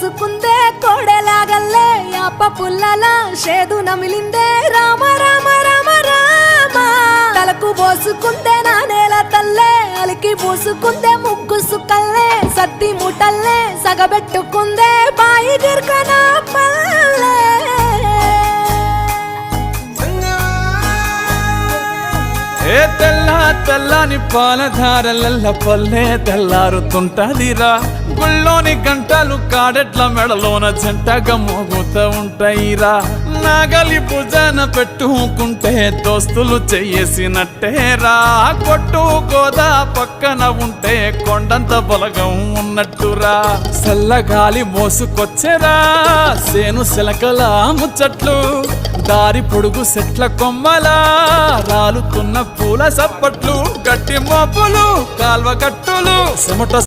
పోసుకుందే కోడెలాగల్లే యాప పుల్లలా షేదు నమిలిందే రామ రామ రామ రామ తలకు పోసుకుందే నా నేల తల్లే అలికి పూసుకుందే ముగ్గు సుక్కల్లే సత్తి ముటల్లే సగబెట్టుకుందే బాయి గిర్కన పల్లె ఏ తెల్ల తెల్లని పాలధారలల్ల పల్లె తెల్లారుతుంటదిరా గుళ్ళోని గంటలు కాడెట్ల మెడలోన జంటగా మోగుతూ ఉంటాయిరా నాగలి భుజాన పెట్టుకుంటే దోస్తులు చెయ్యేసినట్టేరా కొట్టు గోదా పక్కన ఉంటే కొండంత బలగం ఉన్నట్టురా చల్లగాలి మోసుకొచ్చెరా సేను శిలకల ముచ్చట్లు దారి పొడుగు సెట్ల కొమ్మలా రాలుతున్న పూల సప్పట్లు గట్టి మోపులు కాల్వ కట్టులు చెమట